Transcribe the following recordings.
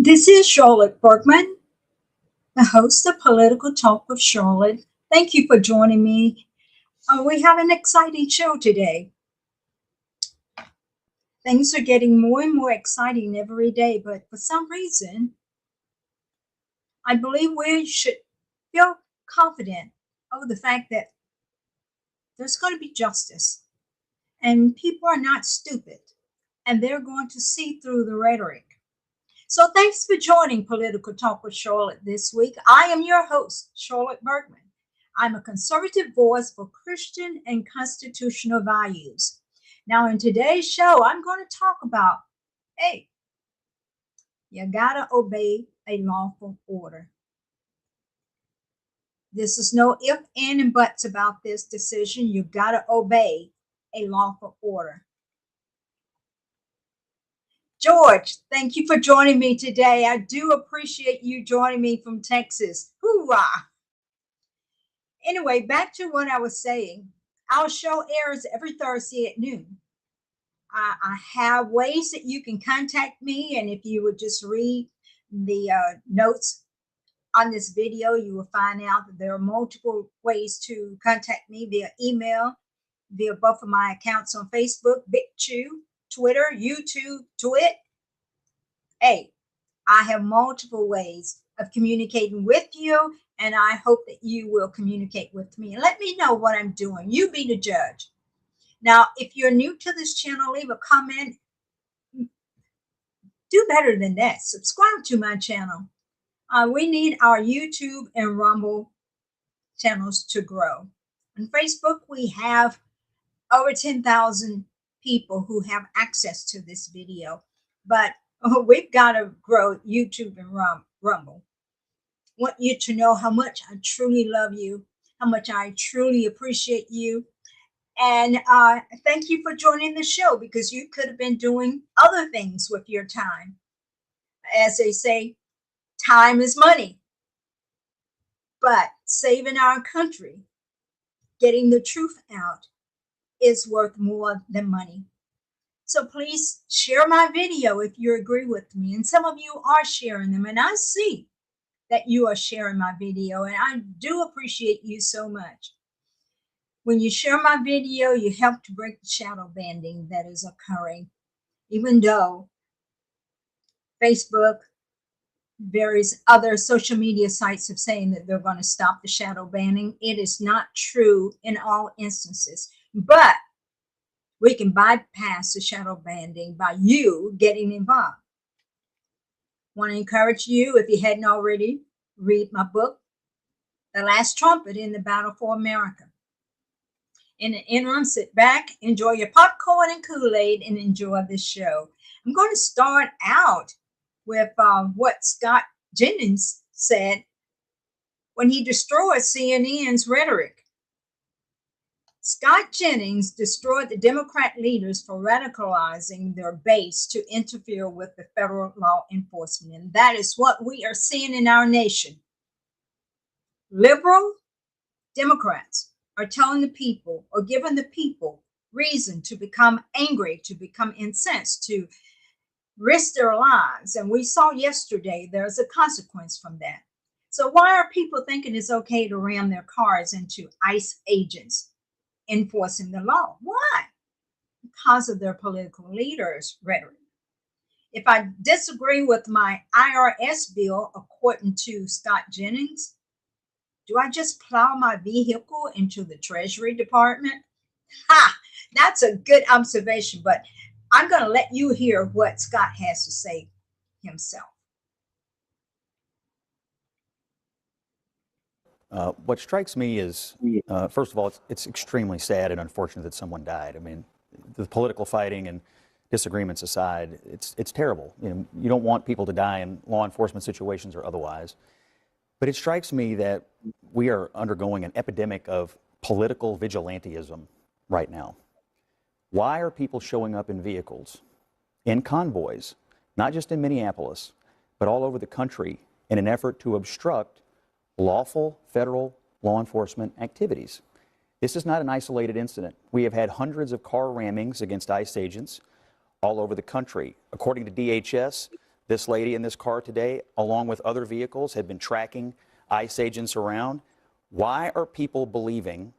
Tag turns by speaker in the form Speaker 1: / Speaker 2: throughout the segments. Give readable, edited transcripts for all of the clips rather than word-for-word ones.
Speaker 1: This is Charlotte Bergman, the host of Political Talk with Charlotte. Thank you for joining me. We have an exciting show today. Things are getting more and more exciting every day, but for some reason, I believe we should feel confident over the fact that there's going to be justice and people are not stupid and they're going to see through the rhetoric. So thanks for joining Political Talk with Charlotte this week. I am your host, Charlotte Bergman. I'm a conservative voice for Christian and constitutional values. Now, in today's show, I'm going to talk about, hey, you gotta obey a lawful order. This is no if, and buts about this decision. You gotta obey a lawful order. George, thank you for joining me today. I do appreciate you joining me from Texas. Hoorah! Anyway, back to what I was saying. Our show airs every Thursday at noon. I have ways that you can contact me, and if you would just read the notes on this video, you will find out that there are multiple ways to contact me via email, via both of my accounts on Facebook, Bitchute, Twitter, YouTube, Twit. Hey, I have multiple ways of communicating with you, and I hope that you will communicate with me and let me know what I'm doing. You be the judge. Now, if you're new to this channel, leave a comment. Do better than that. Subscribe to my channel. We need our YouTube and Rumble channels to grow. On Facebook, we have over 10,000 people who have access to this video, but we've got to grow YouTube and Rumble. I want you to know how much I truly love you, how much I truly appreciate you. And thank you for joining the show, because you could have been doing other things with your time. As they say, time is money. But saving our country, getting the truth out, is worth more than money. So please share my video if you agree with me. And some of you are sharing them, and I see that you are sharing my video, and I do appreciate you so much. When you share my video, you help to break the shadow banning that is occurring. Even though Facebook, various other social media sites have saying that they're going to stop the shadow banning, it is not true in all instances. But we can bypass the shadow banning by you getting involved. Want to encourage you, if you hadn't already, read my book, The Last Trumpet in the Battle for America. In the interim, sit back, enjoy your popcorn and Kool-Aid, and enjoy this show. I'm going to start out with what Scott Jennings said when he destroyed CNN's rhetoric. Scott Jennings destroyed the Democrat leaders for radicalizing their base to interfere with the federal law enforcement. And that is what we are seeing in our nation. Liberal Democrats are telling the people, or giving the people, reason to become angry, to become incensed, to risk their lives. And we saw yesterday there's a consequence from that. So why are people thinking it's okay to ram their cars into ICE agents enforcing the law? Why? Because of their political leaders' rhetoric. If I disagree with my IRS bill, according to Scott Jennings, do I just plow my vehicle into the Treasury Department? Ha! That's a good observation, but I'm going to let you hear what Scott has to say himself.
Speaker 2: What strikes me is, first of all, it's extremely sad and unfortunate that someone died. I mean, the political fighting and disagreements aside, it's terrible. You don't want people to die in law enforcement situations or otherwise. But it strikes me that we are undergoing an epidemic of political vigilantism right now. Why are people showing up in vehicles, in convoys, not just in Minneapolis, but all over the country, in an effort to obstruct lawful federal law enforcement activities? This is not an isolated incident. We have had hundreds of car rammings against ICE agents all over the country. According to DHS, this lady in this car today, along with other vehicles, had been tracking ICE agents around. Why are people believing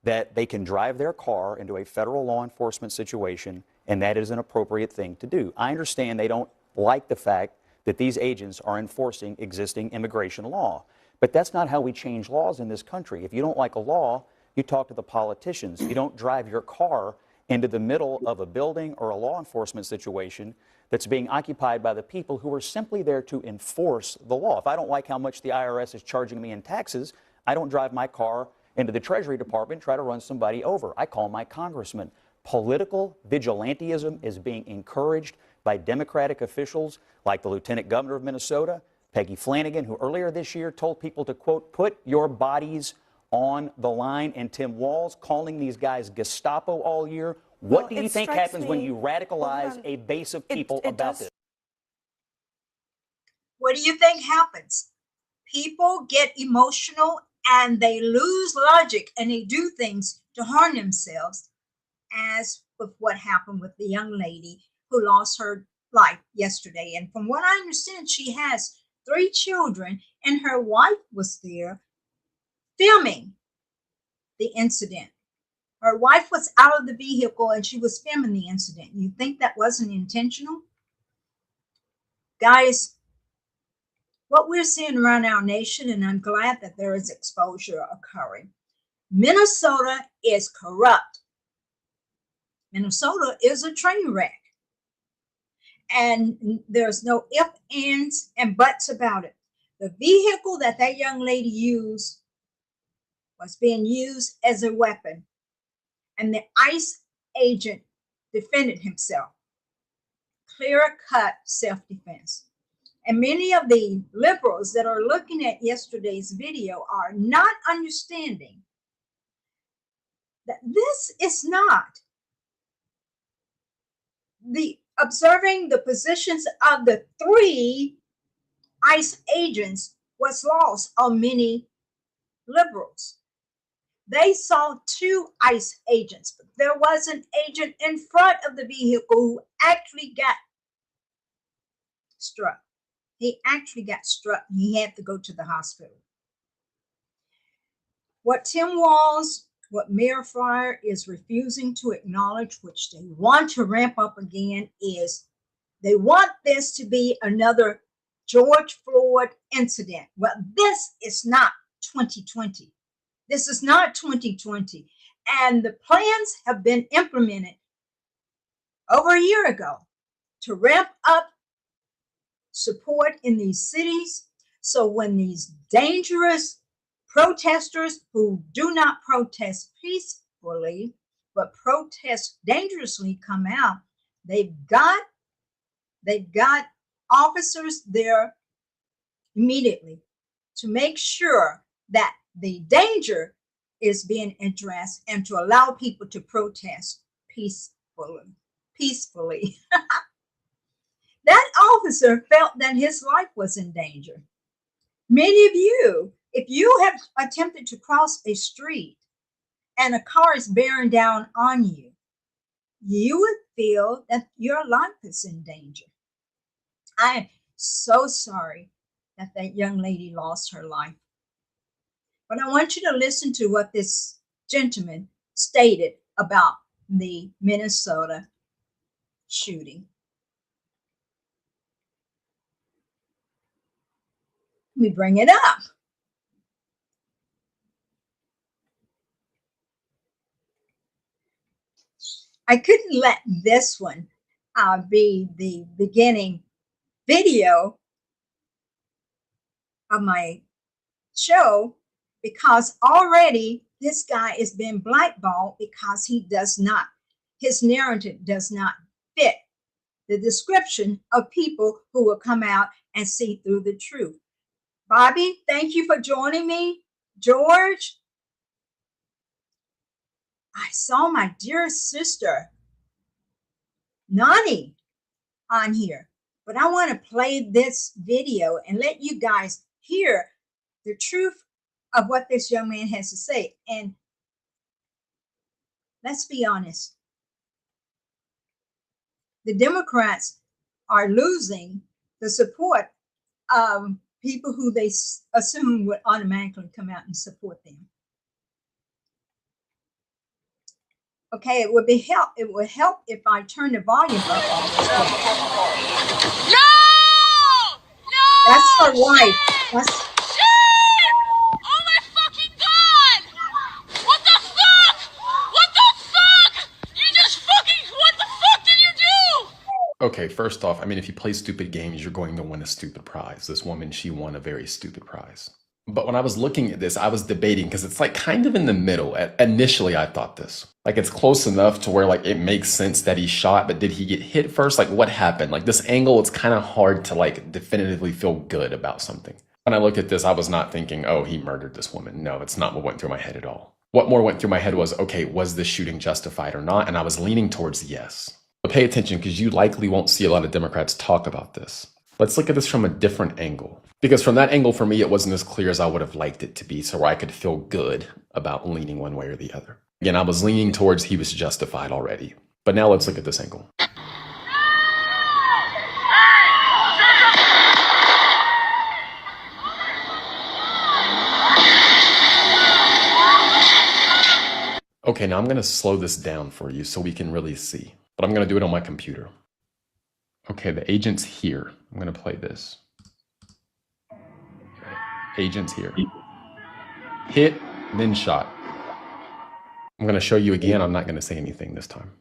Speaker 2: that they can drive their car into a federal law enforcement situation and that is an appropriate thing to do? I understand they don't like the fact that these agents are enforcing existing immigration law, but that's not how we change laws in this country. If you don't like a law, you talk to the politicians. You don't drive your car into the middle of a building or a law enforcement situation that's being occupied by the people who are simply there to enforce the law. If I don't like how much the IRS is charging me in taxes, I don't drive my car into the Treasury Department and try to run somebody over. I call my congressman. Political vigilantism is being encouraged by Democratic officials like the Lieutenant Governor of Minnesota, Peggy Flanagan, who earlier this year told people to, quote, put your bodies on the line, and Tim Walz calling these guys Gestapo all year. What do you think happens when you radicalize a base of people about this?
Speaker 1: What do you think happens? People get emotional and they lose logic and they do things to harm themselves, as with what happened with the young lady who lost her life yesterday. And from what I understand, she has 3 children and her wife was there filming the incident. Her wife was out of the vehicle and she was filming the incident. You think that wasn't intentional? Guys, what we're seeing around our nation, and I'm glad that there is exposure occurring. Minnesota is corrupt. Minnesota is a train wreck. And there's no ifs, ands, and buts about it. The vehicle that that young lady used was being used as a weapon. And the ICE agent defended himself. Clear-cut self-defense. And many of the liberals that are looking at yesterday's video are not understanding that this is not the observing the positions of the 3 ICE agents was lost on many liberals. They saw 2 ICE agents, but there was an agent in front of the vehicle who actually got struck. He actually got struck and he had to go to the hospital. What Tim Walz, what Mayor Fryer is refusing to acknowledge, which they want to ramp up again, is they want this to be another George Floyd incident. Well, this is not 2020. This is not 2020. And the plans have been implemented over a year ago to ramp up support in these cities. So when these dangerous protesters who do not protest peacefully, but protest dangerously come out, they've got officers there immediately to make sure that the danger is being addressed and to allow people to protest peacefully. That officer felt that his life was in danger. Many of you, if you have attempted to cross a street and a car is bearing down on you, you would feel that your life is in danger. I am so sorry that that young lady lost her life. But I want you to listen to what this gentleman stated about the Minnesota shooting. Let me bring it up. I couldn't let this one be the beginning video of my show, because already this guy is being blackballed because his narrative does not fit the description of people who will come out and see through the truth. Bobby, thank you for joining me. George, I saw my dear sister, Nani, on here, but I want to play this video and let you guys hear the truth of what this young man has to say. And let's be honest, the Democrats are losing the support of people who they assume would automatically come out and support them. Okay, it would help if I turn the volume up on this one.
Speaker 3: No! No!
Speaker 1: That's her wife. That's
Speaker 3: Shit! Oh my fucking god! What the fuck? What the fuck? You just fucking, what the fuck did you do?
Speaker 4: Okay, first off, I mean, if you play stupid games, you're going to win a stupid prize. This woman, she won a very stupid prize. But when I was looking at this, I was debating because it's like kind of in the middle. Initially, I thought this. Like it's close enough to where like it makes sense that he shot, but did he get hit first? Like what happened? Like this angle, it's kind of hard to like definitively feel good about something. When I looked at this, I was not thinking, oh, he murdered this woman. No, it's not what went through my head at all. What more went through my head was, okay, was this shooting justified or not? And I was leaning towards yes. But pay attention because you likely won't see a lot of Democrats talk about this. Let's look at this from a different angle. Because from that angle, for me, it wasn't as clear as I would have liked it to be, so I could feel good about leaning one way or the other. Again, I was leaning towards he was justified already. But now let's look at this angle. Okay, now I'm going to slow this down for you so we can really see. But I'm going to do it on my computer. Okay, the agent's here. I'm going to play this. Agent's here. Hit, then shot. I'm going to show you again. I'm not going to say anything this time.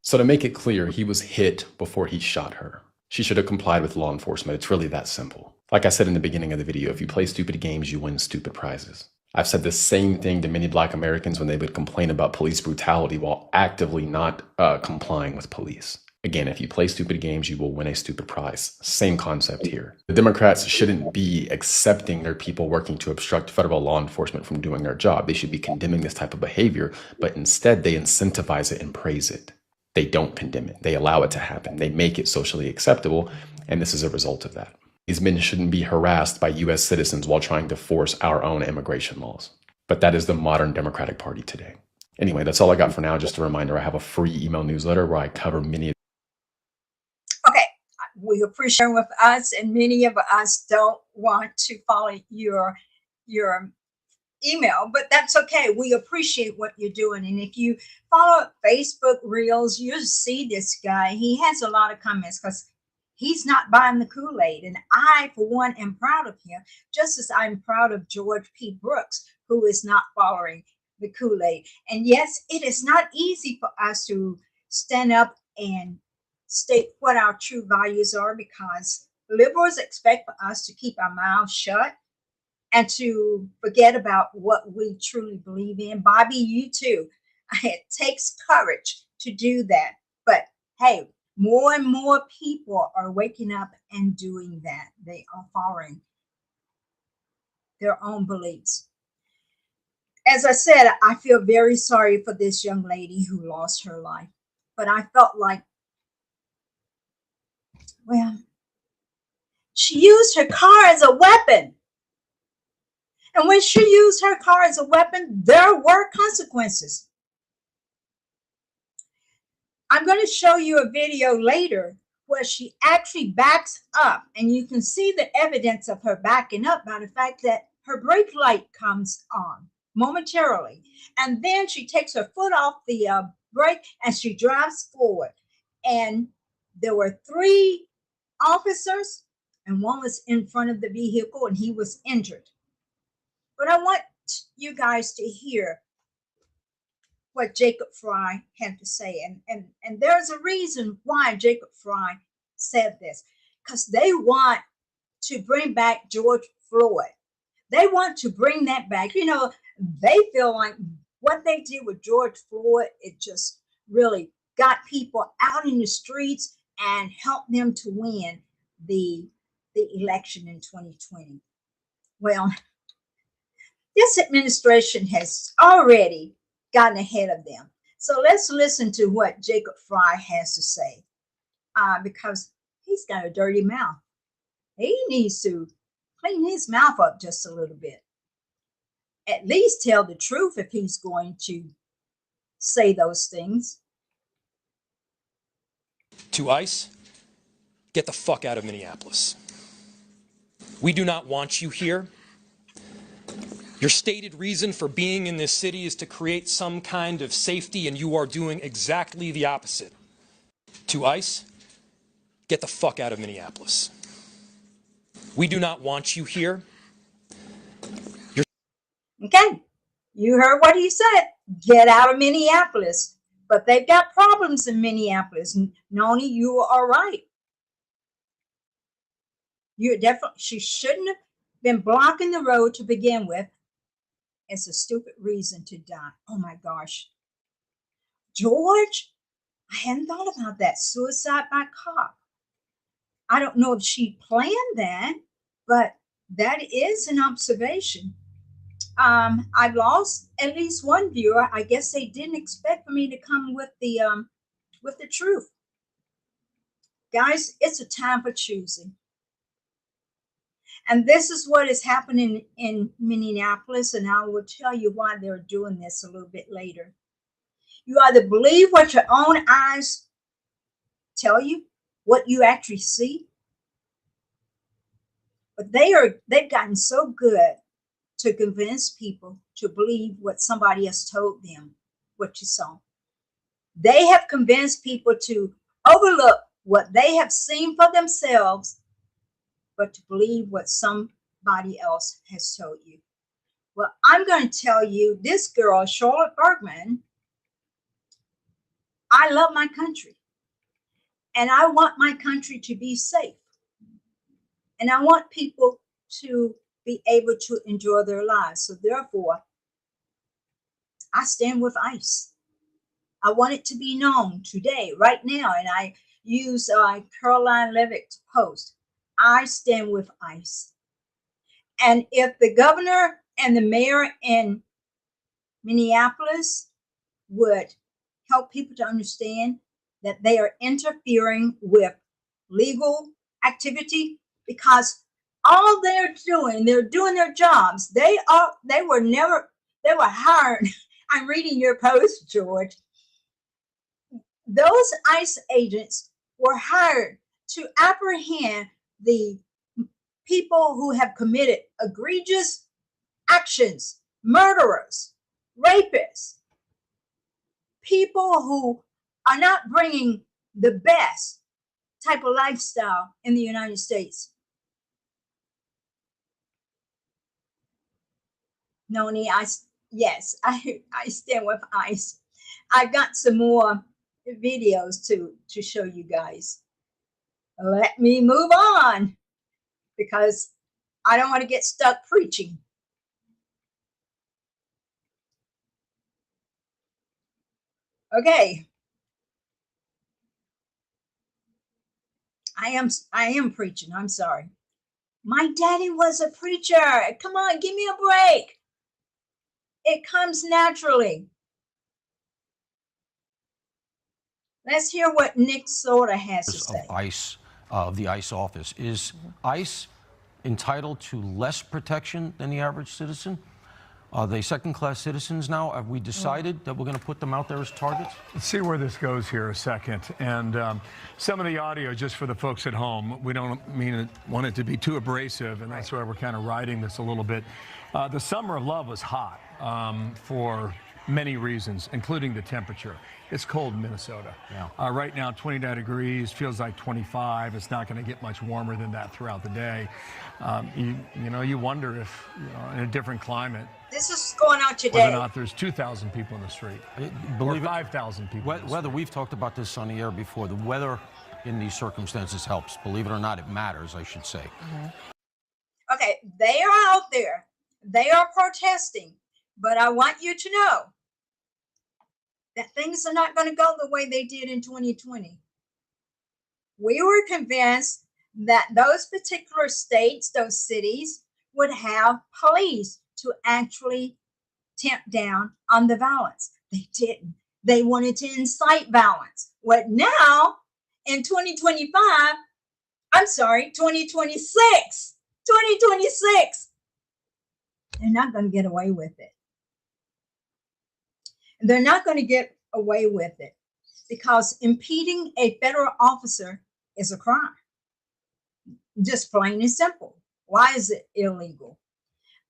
Speaker 4: So to make it clear, he was hit before he shot her. She should have complied with law enforcement. It's really that simple. Like I said in the beginning of the video, if you play stupid games, you win stupid prizes. I've said the same thing to many Black Americans when they would complain about police brutality while actively not complying with police. Again, if you play stupid games, you will win a stupid prize. Same concept here. The Democrats shouldn't be accepting their people working to obstruct federal law enforcement from doing their job. They should be condemning this type of behavior, but instead they incentivize it and praise it. They don't condemn it. They allow it to happen. They make it socially acceptable, and this is a result of that. These men shouldn't be harassed by U.S. citizens while trying to force our own immigration laws. But that is the modern Democratic Party today. Anyway, that's all I got for now. Just a reminder, I have a free email newsletter where I cover many.
Speaker 1: okay. We appreciate with us, and many of us don't want to follow your email, but that's okay. We appreciate what you're doing. And if you follow Facebook Reels, you'll see this guy. He has a lot of comments because he's not buying the Kool-Aid. And I, for one, am proud of him, just as I'm proud of George P. Brooks, who is not following the Kool-Aid. And yes, it is not easy for us to stand up and state what our true values are, because liberals expect for us to keep our mouths shut and to forget about what we truly believe in. Bobby, you too. It takes courage to do that. But hey, more and more people are waking up and doing that. They are following their own beliefs. As I said, I feel very sorry for this young lady who lost her life. But I felt like, well, she used her car as a weapon. And when she used her car as a weapon, there were consequences. I'm going to show you a video later where she actually backs up, and you can see the evidence of her backing up by the fact that her brake light comes on momentarily. And then she takes her foot off the brake and she drives forward. And there were 3 officers, and one was in front of the vehicle and he was injured. But I want you guys to hear what Jacob Fry had to say. And there's a reason why Jacob Fry said this, because they want to bring back George Floyd. They want to bring that back. You know, they feel like what they did with George Floyd, it just really got people out in the streets and helped them to win the election in 2020. Well, this administration has already gotten ahead of them. So let's listen to what Jacob Fry has to say, because he's got a dirty mouth. He needs to clean his mouth up just a little bit. At least tell the truth if he's going to say those things.
Speaker 5: To ICE, get the fuck out of Minneapolis. We do not want you here. Your stated reason for being in this city is to create some kind of safety, and you are doing exactly the opposite. To ICE, get the fuck out of Minneapolis. We do not want you here.
Speaker 1: Okay, you heard what he said. Get out of Minneapolis. But they've got problems in Minneapolis. Noni, you are right. You're definitely, she shouldn't have been blocking the road to begin with. It's a stupid reason to die. Oh my gosh. George, I hadn't thought about that. Suicide by cop. I don't know if she planned that, but that is an observation. I've lost at least one viewer. I guess they didn't expect for me to come with the truth. Guys, it's a time for choosing. And this is what is happening in Minneapolis, and I will tell you why they're doing this a little bit later. You either believe what your own eyes tell you, what you actually see, but they've gotten so good to convince people to believe what somebody else told them, what you saw. They have convinced people to overlook what they have seen for themselves, but to believe what somebody else has told you. Well, I'm going to tell you, this girl, Charlotte Bergman, I love my country. And I want my country to be safe. And I want people to be able to enjoy their lives. So therefore, I stand with ICE. I want it to be known today, right now. And I use Caroline Levick's post. I stand with ICE. And if the governor and the mayor in Minneapolis would help people to understand that they are interfering with legal activity, because all they're doing their jobs. They were hired. I'm reading your post, George. Those ICE agents were hired to apprehend the people who have committed egregious actions, murderers, rapists, people who are not bringing the best type of lifestyle in the United States. Noni, yes, I stand with ICE. I've got some more videos to show you guys. Let me move on, because I don't want to get stuck preaching. Okay. I am preaching. I'm sorry. My daddy was a preacher. Come on, give me a break. It comes naturally. Let's hear what Nick Sorta has to say.
Speaker 6: Of ICE, of the ICE office. Is ICE entitled to less protection than the average citizen? Are they second-class citizens now? Have we decided that we're going to put them out there as targets?
Speaker 7: Let's see where this goes here a second. And some of the audio, just for the folks at home, we don't want it to be too abrasive, and that's why we're kind of riding this a little bit. The summer of love was hot for many reasons, including the temperature. It's cold in Minnesota. Yeah. Right now, 29 degrees, feels like 25. It's not going to get much warmer than that throughout the day. You wonder if, in a different climate,
Speaker 1: this is going on today,
Speaker 7: whether or not there's 2,000 people in the street, or 5,000 people.
Speaker 6: Whether we've talked about this on the air before, the weather in these circumstances helps. Believe it or not, it matters, I should say.
Speaker 1: Mm-hmm. Okay, they are out there. They are protesting. But I want you to know that things are not going to go the way they did in 2020. We were convinced that those particular states, those cities, would have police to actually tamp down on the violence. They didn't. They wanted to incite violence. What now, in 2026, they're not going to get away with it. They're not going to get away with it because impeding a federal officer is a crime. Just plain and simple. Why is it illegal?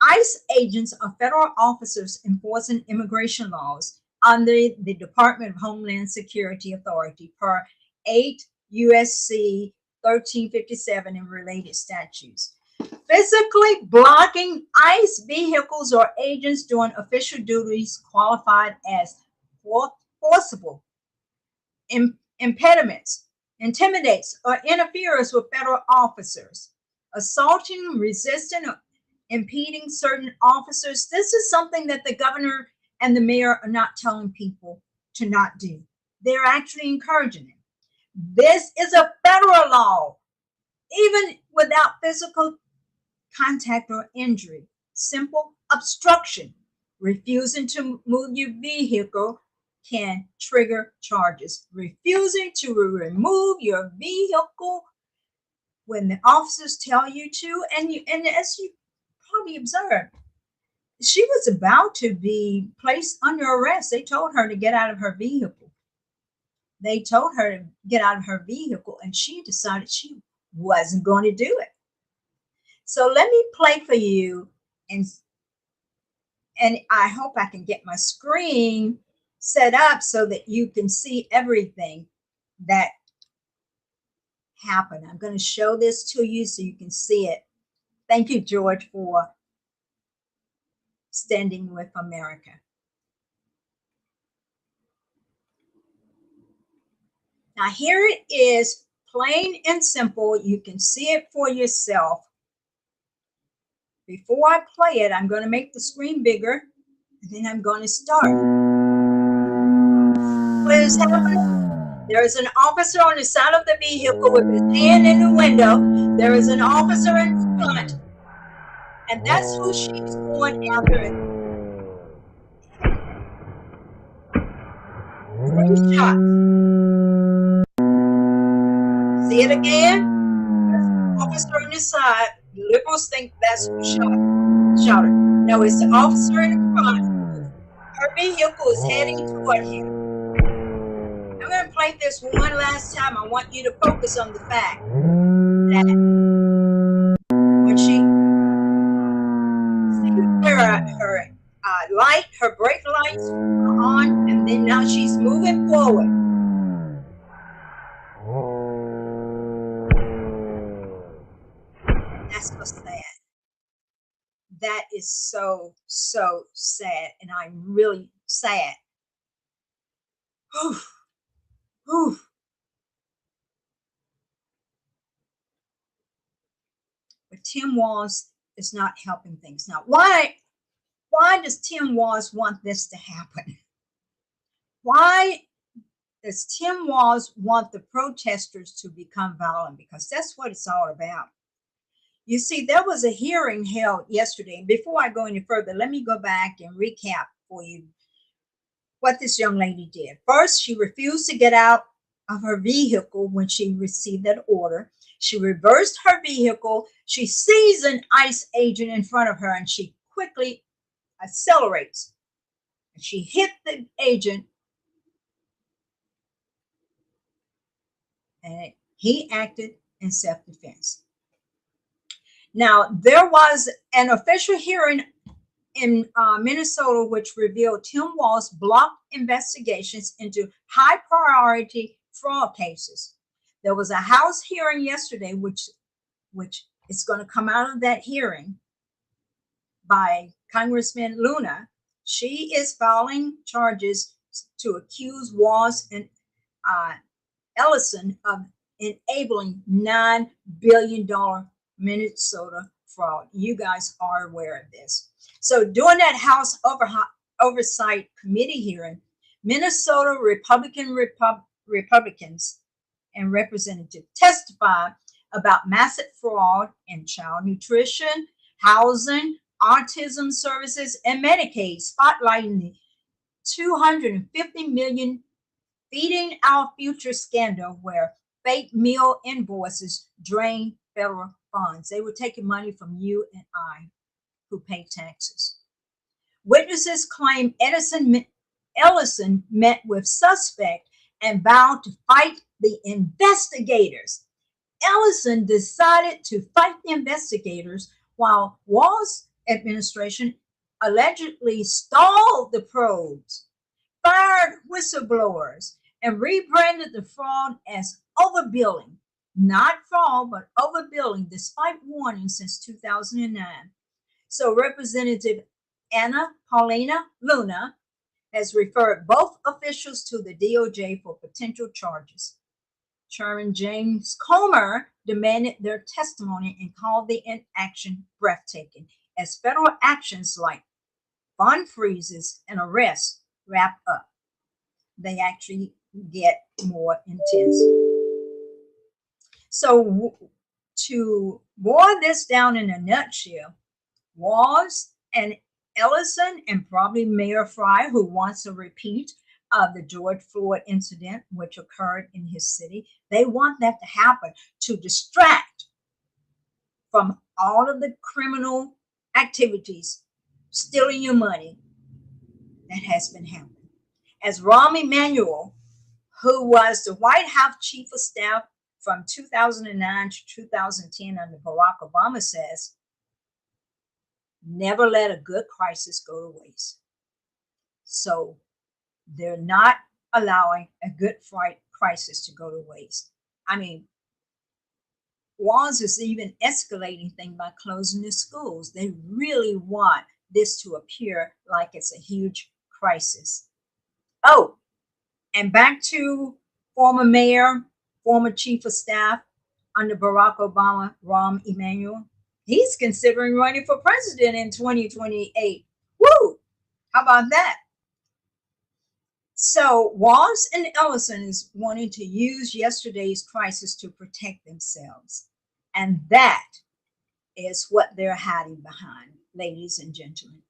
Speaker 1: ICE agents are federal officers enforcing immigration laws under the Department of Homeland Security Authority per 8 USC 1357 and related statutes. Physically blocking ICE vehicles or agents doing official duties qualified as forcible impediments, intimidates, or interferes with federal officers. Assaulting, resisting, or impeding certain officers. This is something that the governor and the mayor are not telling people to not do. They're actually encouraging it. This is a federal law, even without physical contact or injury. Simple obstruction, refusing to move your vehicle can trigger charges. Refusing to remove your vehicle when the officers tell you to, and as you probably observed, she was about to be placed under arrest. They told her to get out of her vehicle. They told her to get out of her vehicle, and she decided she wasn't going to do it. So let me play for you, and I hope I can get my screen set up so that you can see everything that happened. I'm going to show this to you so you can see it. Thank you, George, for standing with America. Now here it is, plain and simple. You can see it for yourself. Before I play it, I'm going to make the screen bigger, and then I'm going to start. What is happening? There is an officer on the side of the vehicle with his hand in the window. There is an officer in front, and that's who she's going after. 3 shots. See it again? There's an officer on the side. The liberals think that's who shot her. No, it's the officer in the front. Her vehicle is heading toward him. I'm going to play this one last time. I want you to focus on the fact that when she her brake lights are on, and then now she's moving forward. That's so sad. That is so sad, and I'm really sad. Oof. Oof. But Tim Walz is not helping things. Now, why does Tim Walz want this to happen? Why does Tim Walz want the protesters to become violent? Because that's what it's all about. You see, there was a hearing held yesterday. Before I go any further, let me go back and recap for you what this young lady did. First, she refused to get out of her vehicle when she received that order. She reversed her vehicle. She sees an ICE agent in front of her, and she quickly accelerates. And she hit the agent, and he acted in self-defense. Now, there was an official hearing in Minnesota which revealed Tim Walz blocked investigations into high priority fraud cases. There was a House hearing yesterday, which is going to come out of that hearing by Congressman Luna. She is filing charges to accuse Walz and Ellison of enabling $9 billion Minnesota fraud. You guys are aware of this. So during that House Oversight Committee hearing, Minnesota Republicans and representatives testified about massive fraud in child nutrition, housing, autism services, and Medicaid, spotlighting the $250 million Feeding Our Future scandal, where fake meal invoices drain federal funds. They were taking money from you and I, who pay taxes. Witnesses claim Edison Ellison met with suspect and vowed to fight the investigators. Ellison decided to fight the investigators while Walz's administration allegedly stalled the probes, fired whistleblowers, and rebranded the fraud as overbilling. Not fraud, but overbilling, despite warnings since 2009. So Representative Anna Paulina Luna has referred both officials to the DOJ for potential charges. Chairman James Comer demanded their testimony and called the inaction breathtaking as federal actions like bond freezes and arrests wrap up. They actually get more intense. So, to boil this down in a nutshell, Walz and Ellison, and probably Mayor Frey, who wants a repeat of the George Floyd incident, which occurred in his city, they want that to happen to distract from all of the criminal activities, stealing your money that has been happening. As Rahm Emanuel, who was the White House Chief of Staff from 2009 to 2010 under Barack Obama, says, never let a good crisis go to waste. So they're not allowing a good crisis to go to waste. I mean, Walz is even escalating things by closing the schools. They really want this to appear like it's a huge crisis. Oh, and back to former mayor, former chief of staff under Barack Obama, Rahm Emanuel. He's considering running for president in 2028. Woo! How about that? So Walz and Ellison is wanting to use yesterday's crisis to protect themselves. And that is what they're hiding behind, ladies and gentlemen.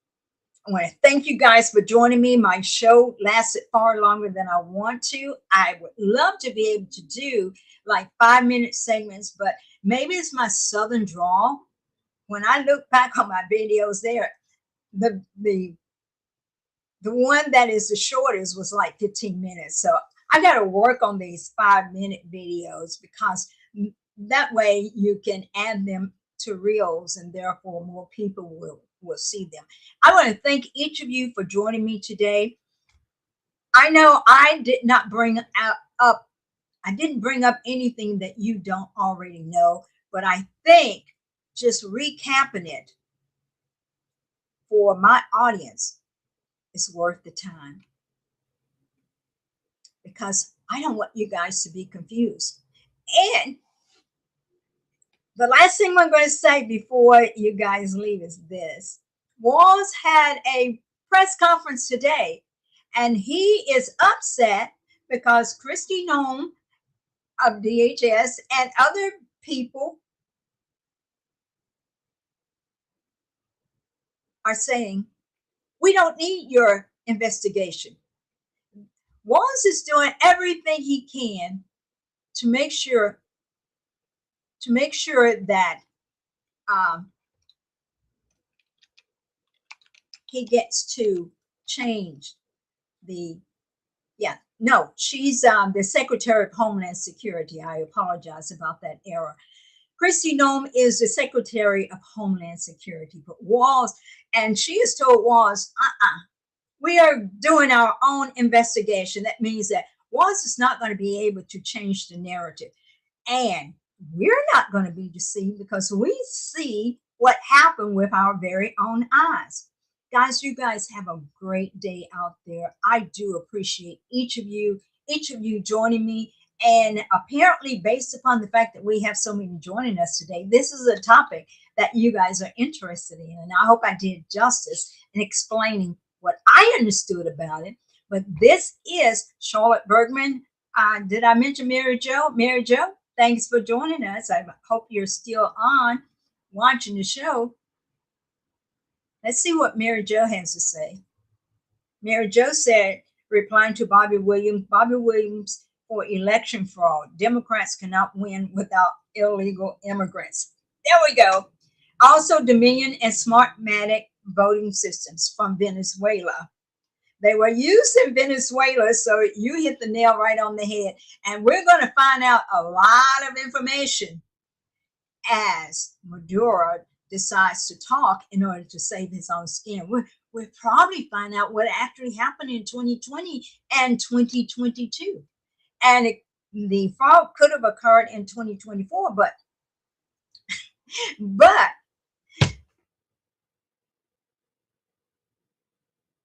Speaker 1: I want to thank you guys for joining me. My show lasted far longer than I want to. I would love to be able to do like 5-minute segments, but maybe it's my Southern drawl. When I look back on my videos there, the one that is the shortest was like 15 minutes. So I got to work on these 5-minute videos because that way you can add them to reels and therefore more people will see them. I want to thank each of you for joining me today. I know I did not bring up anything that you don't already know, but I think just recapping it for my audience is worth the time, because I don't want you guys to be confused. And the last thing I'm going to say before you guys leave is this. Walz had a press conference today, and he is upset because Kristi Noem of DHS and other people are saying, we don't need your investigation. Walz is doing everything he can to make sure that he gets to change she's the Secretary of Homeland Security. I apologize about that error. Kristi Noem is the Secretary of Homeland Security, but Walz, and she has told Walz, we are doing our own investigation. That means that Walz is not going to be able to change the narrative. And we're not going to be deceived because we see what happened with our very own eyes. Guys, you guys have a great day out there. I do appreciate each of you joining me. And apparently, based upon the fact that we have so many joining us today, this is a topic that you guys are interested in. And I hope I did justice in explaining what I understood about it. But this is Charlotte Bergman. Did I mention Mary Jo? Mary Jo, thanks for joining us. I hope you're still on watching the show. Let's see what Mary Jo has to say. Mary Jo said, replying to Bobby Williams for election fraud. Democrats cannot win without illegal immigrants. There we go. Also, Dominion and Smartmatic voting systems from Venezuela. They were used in Venezuela, so you hit the nail right on the head. And we're going to find out a lot of information as Maduro decides to talk in order to save his own skin. We'll probably find out what actually happened in 2020 and 2022. And the fraud could have occurred in 2024, but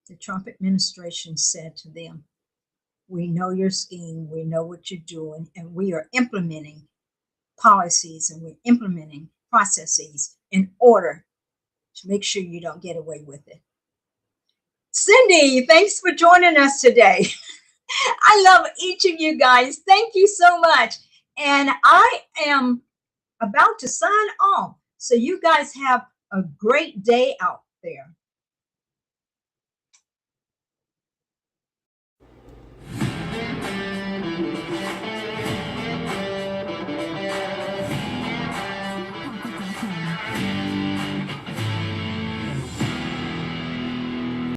Speaker 1: the Trump administration said to them, we know your scheme, we know what you're doing, and we are implementing policies and we're implementing processes in order to make sure you don't get away with it. Cindy, thanks for joining us today. I love each of you guys. Thank you so much. And I am about to sign off. So you guys have a great day out there.